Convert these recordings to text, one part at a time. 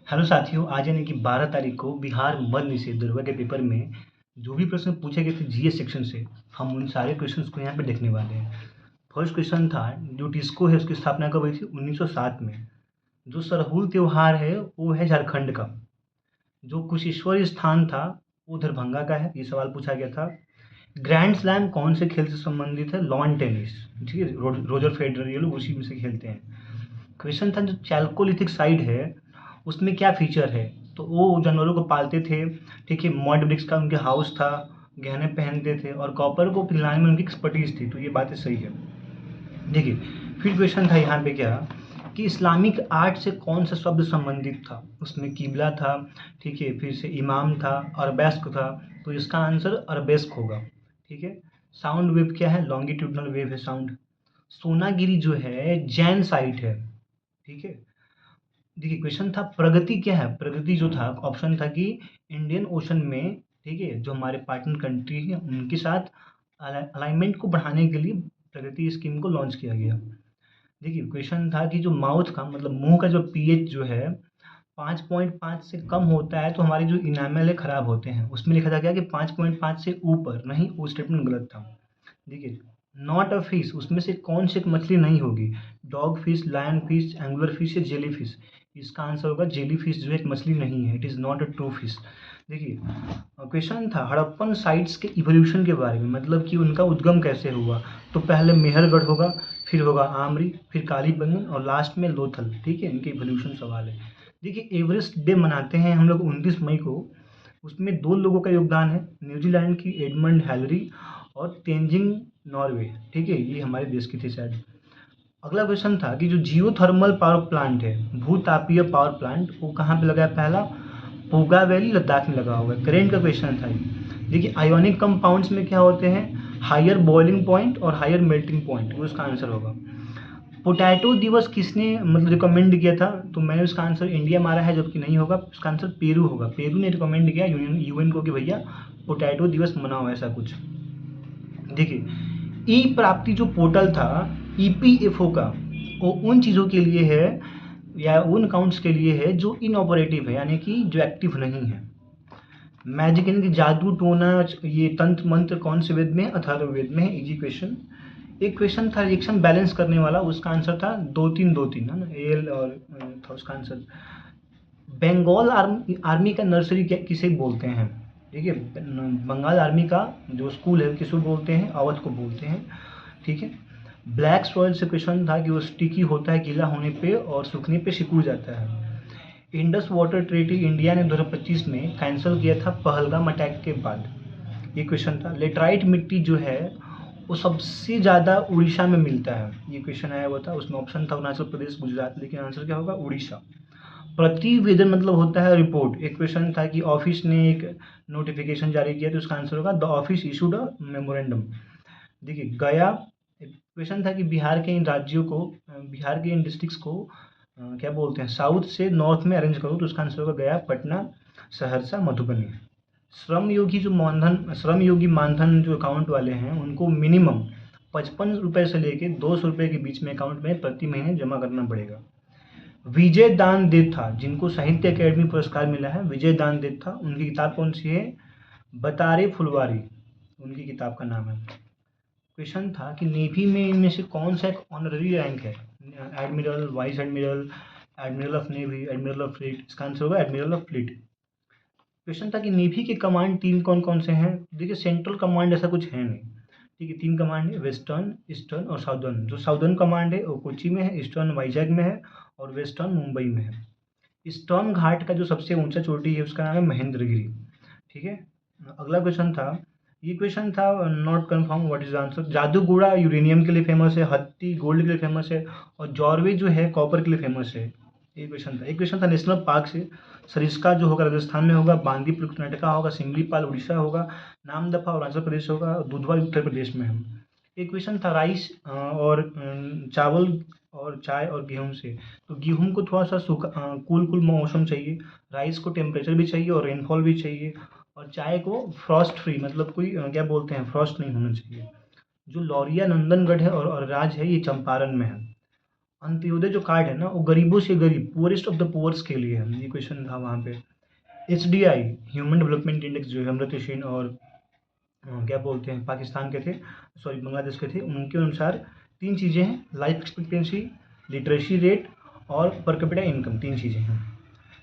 Hello साथियों, आज यानी कि 12 तारीख को बिहार मद्य निषेध दुर्गा के पेपर में जो भी प्रश्न पूछे गए थे जीएस सेक्शन से, हम उन सारे क्वेश्चंस को यहाँ पे देखने वाले हैं। फर्स्ट क्वेश्चन था, जो टिस्को है उसकी स्थापना कब हुई थी? 1907 में। जो सरहुल त्योहार है वो है झारखंड का। जो कुशेश्वर स्थान था वो दरभंगा का है, ये सवाल पूछा गया था। ग्रैंड स्लैम कौन से खेल से संबंधित है? Lawn tennis. ठीक है, रोजर फेडरर ये लोग उसी में से खेलते हैं। क्वेश्चन था, जो चैल्कोलिथिक साइट है उसमें क्या फीचर है? तो वो जानवरों को पालते थे, ठीक है, मड ब्रिक्स का उनके हाउस था, गहने पहनते थे और कॉपर को पिघलाने में उनकी एक्सपर्टीज थी। तो ये बातें सही है। देखिए, फिर क्वेश्चन था यहाँ पे क्या कि इस्लामिक आर्ट से कौन सा शब्द संबंधित था? उसमें किबला था, ठीक है, फिर से इमाम था, अरबेस्क था। तो इसका आंसर अरबेस्क होगा। ठीक है। साउंड वेव क्या है? लॉन्गिट्यूडनल वेव है साउंड। सोनागिरी जो है जैन साइट है। ठीक है। देखिए, क्वेश्चन था प्रगति क्या है? प्रगति जो था ऑप्शन था कि इंडियन ओशन में, ठीक है, जो हमारे पार्टनर कंट्री है उनके साथ अलाइनमेंट को बढ़ाने के लिए प्रगति स्कीम को लॉन्च किया गया। देखिए, क्वेश्चन था कि जो माउथ का मतलब मुंह का जो पीएच जो है 5.5 से कम होता है तो हमारे जो इनामल है खराब होते हैं। उसमें लिखा था क्या कि 5.5 से ऊपर, नहीं, वो स्टेटमेंट गलत था। देखिए, नॉट अ फिश, उसमें से कौन सी एक मछली नहीं होगी? Dog fish, lion fish, angular fish या जेली फिश? इसका आंसर होगा जेली फिश, जो एक मछली नहीं है। It is not a true fish. देखिए, क्वेश्चन था हड़प्पन साइट्स के इवोल्यूशन के बारे में, मतलब कि उनका उद्गम कैसे हुआ। तो पहले मेहरगढ़ होगा, फिर होगा आमरी, फिर कालीबंगन और लास्ट में लोथल। ठीक है, इनके इवोल्यूशन सवाल है। देखिए, एवरेस्ट डे मनाते हैं हम लोग 29 मई को। उसमें दो लोगों का योगदान है, न्यूजीलैंड की एडमंड हैलरी और तेंजिंग नॉर्वे। ठीक है, ये हमारे देश की थी शायद। अगला क्वेश्चन था कि जो जियोथर्मल पावर प्लांट है, भूतापीय पावर प्लांट, वो कहाँ पे लगा है? पहला पूगा वैली लद्दाख में लगा हुआ है। करेंट का क्वेश्चन था ये। देखिए, आयोनिक कंपाउंड्स में क्या होते हैं? हायर बॉइलिंग पॉइंट और हायर मेल्टिंग पॉइंट, वो इसका आंसर होगा। पोटैटो दिवस किसने मतलब रिकमेंड किया था? तो मैंने उसका आंसर इंडिया मारा है, जबकि नहीं होगा। उसका आंसर पेरू होगा। पेरू ने रिकमेंड किया यूएन को कि भैया पोटैटो दिवस मनाओ, ऐसा कुछ। देखिए, ई प्राप्ति जो पोर्टल था ईपीएफओ का, वो उन चीज़ों के लिए है या उन अकाउंट्स के लिए है जो इनऑपरेटिव है, यानी कि जो एक्टिव नहीं है। मैजिक यानी कि जादू टोना, ये तंत्र मंत्र कौन से वेद में है? अथर्ववेद में है। Easy question. एक क्वेश्चन था रिएक्शन बैलेंस करने वाला, उसका आंसर था 2-3-2-3, है ना, एल और था उसका आंसर। बंगाल आर्मी का नर्सरी किसे बोलते हैं? ठीक है, बंगाल आर्मी का जो स्कूल है किसको बोलते हैं? अवध को बोलते हैं। ठीक है। ब्लैक सॉइल से क्वेश्चन था कि वो स्टिकी होता है गीला होने पे और सूखने पे सिकुड़ जाता है। इंडस वाटर ट्रीटी इंडिया ने 2025 में कैंसिल किया था पहलगाम अटैक के बाद। ये क्वेश्चन था। लेटराइट मिट्टी जो है वो सबसे ज़्यादा उड़ीसा में मिलता है। ये क्वेश्चन आया हुआ था, उसमें ऑप्शन था अरुणाचल प्रदेश, गुजरात, लेकिन आंसर क्या होगा? उड़ीसा। प्रतिवेदन मतलब होता है रिपोर्ट। एक क्वेश्चन था कि ऑफिस ने एक नोटिफिकेशन जारी किया, तो उसका आंसर होगा the office issued a memorandum. देखिए, गया। क्वेश्चन था कि बिहार के इन राज्यों को, बिहार के इन डिस्ट्रिक्ट्स को क्या बोलते हैं? साउथ से नॉर्थ में अरेंज करो, तो उसका आंसर होगा गया, पटना, सहरसा, मधुबनी। श्रम योगी मानधन जो अकाउंट वाले हैं उनको मिनिमम 55 रुपये से लेके 200 रुपये के बीच में अकाउंट में प्रति महीने जमा करना पड़ेगा। विजय दान देथा, जिनको साहित्य अकेडमी पुरस्कार मिला है, विजय दान देथा, उनकी किताब कौन सी है? बतारे फुलवारी, उनकी किताब का नाम है। क्वेश्चन था कि नेवी में इनमें से कौन सा एक ऑनररी रैंक है? Admiral, vice admiral, admiral of navy, admiral of fleet? इसका आंसर होगा एडमिरल ऑफ फ्लीट। क्वेश्चन था कि नेवी के कमांड तीन कौन कौन से हैं? देखिए, सेंट्रल कमांड ऐसा कुछ है नहीं। ठीक है, तीन कमांड है, वेस्टर्न, ईस्टर्न और साउदर्न। जो साउदर्न कमांड है वो कोची में है, ईस्टर्न वाइजैग में है और वेस्टर्न मुंबई में है। ईस्टर्न घाट का जो सबसे ऊंचा चोटी है उसका नाम है महेंद्रगिरी। ठीक है। अगला क्वेश्चन था, ये क्वेश्चन था not confirm, what is answer? Jaduguda uranium के लिए फेमस है, हत्ती गोल्ड के लिए फेमस है और जॉर्वे जो है कॉपर के लिए फेमस है। ये क्वेश्चन था। एक क्वेश्चन था नेशनल पार्क से, सरिस्का जो होगा राजस्थान में होगा, बांदीपुर कर्नाटक होगा, सिमलीपाल उड़ीसा होगा, नामदफा अरुणाचल प्रदेश होगा और दुधवा उत्तर प्रदेश में है। एक क्वेश्चन था राइस और चावल और चाय और गेहूं से। तो गेहूं को थोड़ा सा सूखा कूल कूल मौसम चाहिए, राइस को टेम्परेचर भी चाहिए और रेनफॉल भी चाहिए, और चाय को फ्रॉस्ट फ्री, मतलब कोई क्या बोलते हैं, फ्रॉस्ट नहीं होना चाहिए। जो लौरिया नंदनगढ़ है और राज है, ये चंपारण में है। अंत्योदय जो कार्ड है ना वो गरीबों से गरीब, पुअरेस्ट ऑफ द पुअर्स के लिए है, ये क्वेश्चन था वहाँ पे। HDI ह्यूमन डेवलपमेंट इंडेक्स जो है अमर्त्य सेन और क्या बोलते हैं पाकिस्तान के थे, सॉरी बांग्लादेश के थे, उनके अनुसार 3 चीज़ें हैं, लाइफ एक्सपेक्टेंसी, लिटरेसी रेट और पर कैपिटा इनकम, 3 चीज़ें हैं।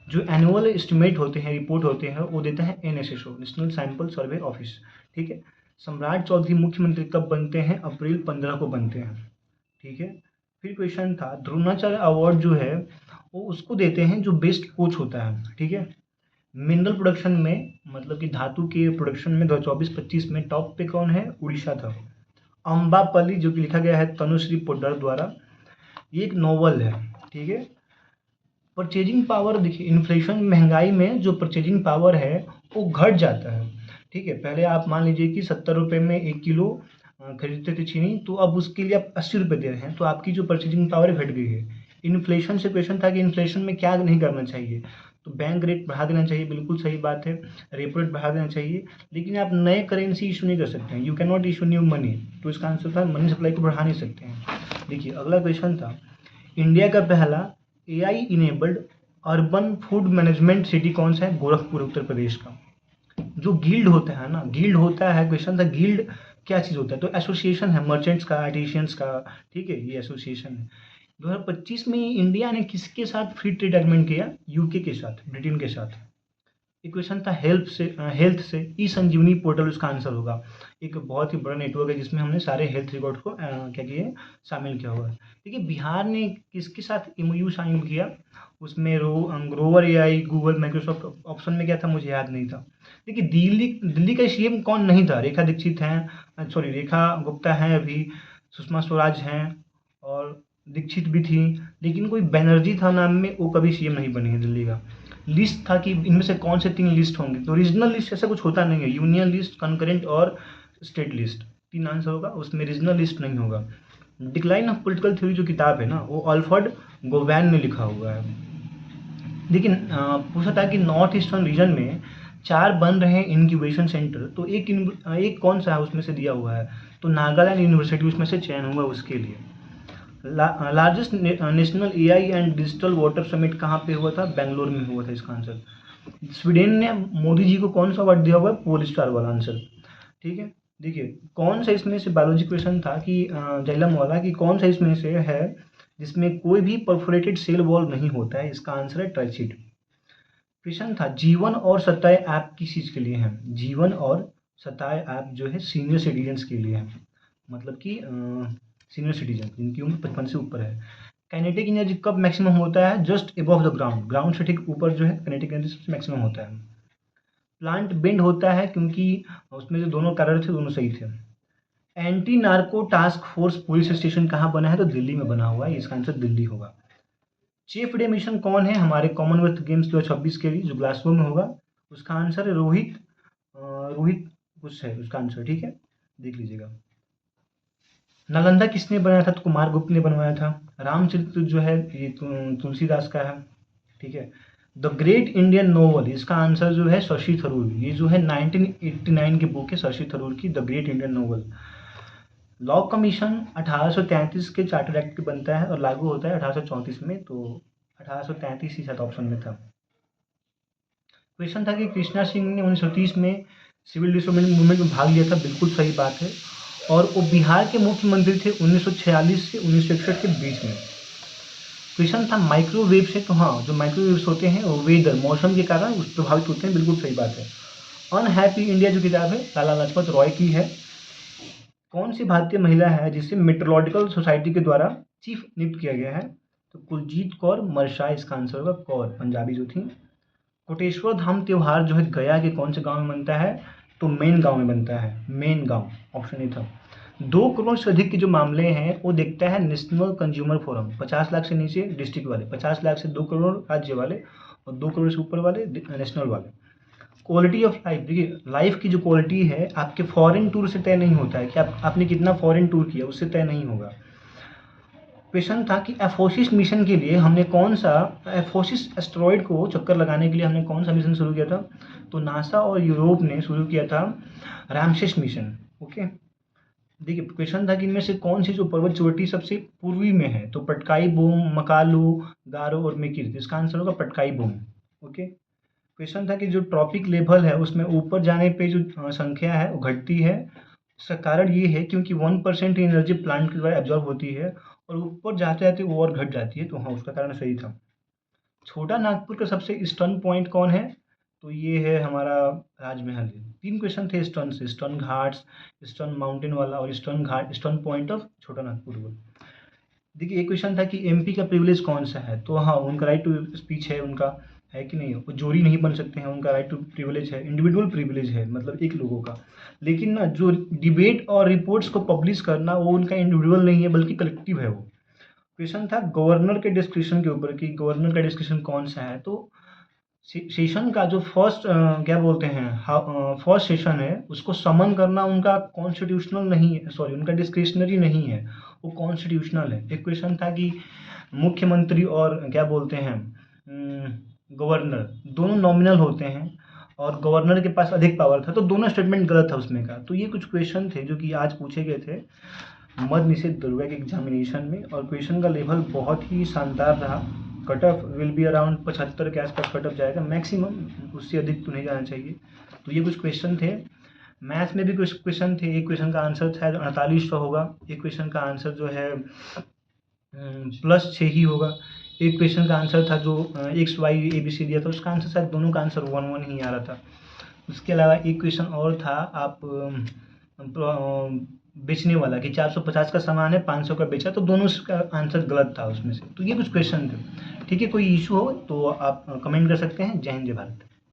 जो एनुअल एस्टिमेट होते हैं, रिपोर्ट होते हैं, वो देता है NSSO, national sample survey office, ठीक है। सम्राट चौधरी मुख्यमंत्री कब बनते हैं? अप्रैल 15 को बनते हैं, ठीक है। फिर क्वेश्चन था द्रोणाचार्य अवार्ड जो है वो उसको देते हैं जो बेस्ट कोच होता है, ठीक है। मिनरल प्रोडक्शन में, मतलब कि धातु के प्रोडक्शन में 2024-25 में टॉप पे कौन है? उड़ीसा था। अम्बापल्ली जो कि लिखा गया है तनुश्री पोड्डर द्वारा, ये एक नॉवल है, ठीक है। परचेजिंग पावर देखिए, इन्फ्लेशन महंगाई में जो परचेजिंग पावर है वो घट जाता है, ठीक है। पहले आप मान लीजिए कि 70 रुपये में 1 किलो खरीदते थे चीनी, तो अब उसके लिए आप 80 रुपये दे रहे हैं, तो आपकी जो परचेजिंग पावर घट गई है। इन्फ्लेशन से क्वेश्चन था कि इन्फ्लेशन में क्या नहीं करना चाहिए, तो बैंक रेट बढ़ा देना चाहिए, बिल्कुल सही बात है। रेपो रेट बढ़ा देना चाहिए, लेकिन आप नए करेंसी इशू नहीं कर सकते हैं, you can not issue new money, तो इसका आंसर था मनी सप्लाई को बढ़ा नहीं सकते हैं। देखिए अगला क्वेश्चन था इंडिया का पहला AI enabled urban food management city कौन सा है? गोरखपुर, उत्तर प्रदेश का। जो गिल्ड होता है ना, गिल्ड होता है, क्वेश्चन था गिल्ड क्या चीज़ होता है? तो एसोसिएशन है मर्चेंट्स का, आर्टिशियंस का, ठीक है, ये एसोसिएशन है। 2025 में इंडिया ने किसके साथ फ्री ट्रेड एग्रीमेंट किया? यूके के साथ, ब्रिटेन के साथ। एक क्वेश्चन था हेल्थ से ई संजीवनी पोर्टल उसका आंसर होगा। एक बहुत ही बड़ा नेटवर्क है जिसमें हमने सारे हेल्थ रिकॉर्ड को क्या किए, शामिल किया हुआ है। देखिए बिहार ने किसके साथ MOU साइन किया? उसमें Grover AI, Google, Microsoft, option में क्या था मुझे याद नहीं था। देखिए दिल्ली दिल्ली का CM कौन नहीं था? रेखा दीक्षित हैं, सॉरी रेखा गुप्ता हैं, अभी सुषमा स्वराज हैं और दीक्षित भी थी, लेकिन कोई बनर्जी था नाम में, वो कभी CM नहीं बनी है दिल्ली का। लिस्ट था कि इनमें से कौन से 3 लिस्ट होंगे, तो रीजनल लिस्ट ऐसा कुछ होता नहीं है, यूनियन लिस्ट, कंकरेंट और स्टेट लिस्ट, 3 आंसर होगा, उसमें रीजनल लिस्ट नहीं होगा। डिक्लाइन ऑफ पॉलिटिकल थ्योरी जो किताब है ना वो अल्फ्रेड गोवैन ने लिखा हुआ है। लेकिन पूछा था कि नॉर्थ ईस्टर्न रीजन में 4 बन रहे हैं इंक्यूबेशन सेंटर, तो एक कौन सा है उसमें से दिया हुआ है? तो नागालैंड यूनिवर्सिटी उसमें से चयन हुआ उसके लिए। Largest national AI and digital water summit कहाँ पे हुआ था? बेंगलोर में हुआ था, इसका आंसर। स्वीडन ने मोदी जी को कौन सा अवार्ड दिया हुआ है? पोल स्टार वाला, आंसर, ठीक है। देखिए कौन सा इसमें से बायोलॉजी क्वेश्चन था कि जैलम वाला, कि कौन सा इसमें से है जिसमें कोई भी परफोरेटेड सेल वॉल नहीं होता है? इसका आंसर है ट्राइचिड। क्वेश्चन था जीवन और सत्ताएं ऐप किस चीज़ के लिए है? जीवन और सत्ताएं ऐप जो है सीनियर सिटीजन्स के लिए है, मतलब कि सीनियर सिटीजन जिनकी उम्र 55 से ऊपर है। काइनेटिक एनर्जी कब मैक्सिमम होता है? Just above the ground, ground से ठीक ऊपर जो है काइनेटिक एनर्जी सबसे मैक्सिमम होता है। प्लांट बेंड होता है क्योंकि उसमें जो दोनों कारण थे दोनों सही थे। Anti narco task force police station कहाँ बना है? तो दिल्ली में बना हुआ है, इसका आंसर दिल्ली होगा। चीफ डे मिशन कौन है हमारे कॉमनवेल्थ गेम्स 2026 के लिए जो ग्लासगो में होगा? उसका आंसर है रोहित कुछ है उसका आंसर, ठीक है, देख लीजिएगा। नालंदा किसने बनाया था? तो कुमारगुप्त ने बनवाया था। रामचरित्र जो है ये तुलसीदास का है, ठीक है। द ग्रेट इंडियन नोवेल, इसका आंसर जो है शशि थरूर, ये जो है 1989 की बुक है शशि थरूर की, the great Indian novel. Law commission 1833 के चार्टर एक्ट बनता है और लागू होता है 1834 में, तो 1833 ही शायद ऑप्शन में था। क्वेश्चन था कि कृष्णा सिंह ने 1930 में सिविल डिसोबीडियंस मूवमेंट में भाग लिया था, बिल्कुल सही बात है, और वो बिहार के मुख्यमंत्री थे 1946 से 1961 के बीच में। क्वेश्चन था माइक्रोवेव से, तो हाँ जो माइक्रोवेव्स होते हैं वो वेदर, मौसम के कारण उस प्रभावित होते हैं, बिल्कुल सही बात है। अनहैप्पी इंडिया जो किताब है लाला लाजपत रॉय की है। कौन सी भारतीय महिला है जिसे मेट्रोलॉजिकल सोसाइटी के द्वारा चीफ नियुक्त किया गया है? तो कुलजीत कौर मरशाय, इसका आंसर होगा कौर, पंजाबी जो थी। कोटेश्वर धाम त्योहार जो है गया के कौन से गांव में बनता है? तो मेन गांव में बनता है, मेन गांव, ऑप्शन ए था। 2 करोड़ से अधिक के जो मामले हैं वो देखता है नेशनल कंज्यूमर फोरम, 50 लाख से नीचे डिस्ट्रिक्ट वाले, 50 लाख से 2 करोड़ राज्य वाले, और 2 करोड़ से ऊपर वाले नेशनल वाले। क्वालिटी ऑफ लाइफ, देखिए लाइफ की जो क्वालिटी है आपके फॉरेन टूर से तय नहीं होता है कि आपने कितना फॉरेन टूर किया, उससे तय नहीं होगा। क्वेश्चन था कि एफोसिस मिशन के लिए हमने कौन सा, एफोसिस एस्ट्रॉइड को चक्कर लगाने के लिए हमने कौन सा मिशन शुरू किया था? तो नासा और यूरोप ने शुरू किया था रैमसेस मिशन, ओके। देखिए क्वेश्चन था कि इनमें से कौन सी जो पर्वत चोटी सबसे पूर्वी में है, तो पटकाई बूम, मकालू, गारो और मेकिर, तो इसका आंसर होगा पटकाई बूम। ओके। क्वेश्चन था कि जो ट्रॉपिक लेवल है उसमें ऊपर जाने पे जो संख्या है वो घटती है, इसका कारण ये है क्योंकि 1% एनर्जी प्लांट के द्वारा एब्जॉर्ब होती है और ऊपर जाते जाते वो और घट जाती है, तो हाँ उसका कारण सही था। छोटा नागपुर का सबसे ईस्टर्न पॉइंट कौन है, तो ये है हमारा राजमहल है। 3 क्वेश्चन थे ईस्टर्न से, ईस्टर्न घाट्स, ईस्टर्न माउंटेन वाला और eastern Ghat, eastern point of छोटा नागपुर वो। देखिए एक क्वेश्चन था कि एमपी का प्रिविलेज कौन सा है, तो हाँ उनका राइट टू स्पीच है, उनका है कि नहीं, वो जोरी नहीं बन सकते हैं, उनका राइट टू प्रिविलेज है, इंडिविजुअल प्रिविलेज है, मतलब एक लोगों का। लेकिन ना जो डिबेट और रिपोर्ट्स को पब्लिश करना वो उनका इंडिविजुअल नहीं है बल्कि कलेक्टिव है वो। क्वेश्चन था गवर्नर के डिस्क्रिप्शन के ऊपर कि गवर्नर का डिस्क्रिप्शन कौन सा है, तो सेशन का जो फर्स्ट क्या बोलते हैं फर्स्ट सेशन है उसको समन करना उनका कॉन्स्टिट्यूशनल नहीं है, सॉरी उनका डिस्क्रिशनरी नहीं है, वो कॉन्स्टिट्यूशनल है। एक क्वेश्चन था कि मुख्यमंत्री और क्या बोलते हैं गवर्नर दोनों नॉमिनल होते हैं और गवर्नर के पास अधिक पावर था, तो दोनों स्टेटमेंट गलत था उसमें का। तो ये कुछ क्वेश्चन थे जो कि आज पूछे गए थे मद्य निषेध दुर्गा के एग्जामिनेशन में, और क्वेश्चन का लेवल बहुत ही शानदार रहा। Cut off will be around 75 के आसपास कट ऑफ जाएगा मैक्सिमम, उससे अधिक तो नहीं जाना चाहिए। तो ये कुछ क्वेश्चन थे। मैथ्स में भी कुछ क्वेश्चन थे, एक क्वेश्चन का आंसर शायद 4800 होगा, एक क्वेश्चन का आंसर जो है +6 ही होगा, एक क्वेश्चन का आंसर था जो X Y A B C दिया था उसका आंसर शायद दोनों का आंसर 1 1 ही आ रहा था। उसके अलावा एक क्वेश्चन और था आप बेचने वाला कि 450 का सामान है 500 का बेचा, तो दोनों का आंसर गलत था उसमें से। तो ये कुछ क्वेश्चन थे। ठीक है, कोई इशू हो तो आप कमेंट कर सकते हैं। जय हिंद जय भारत।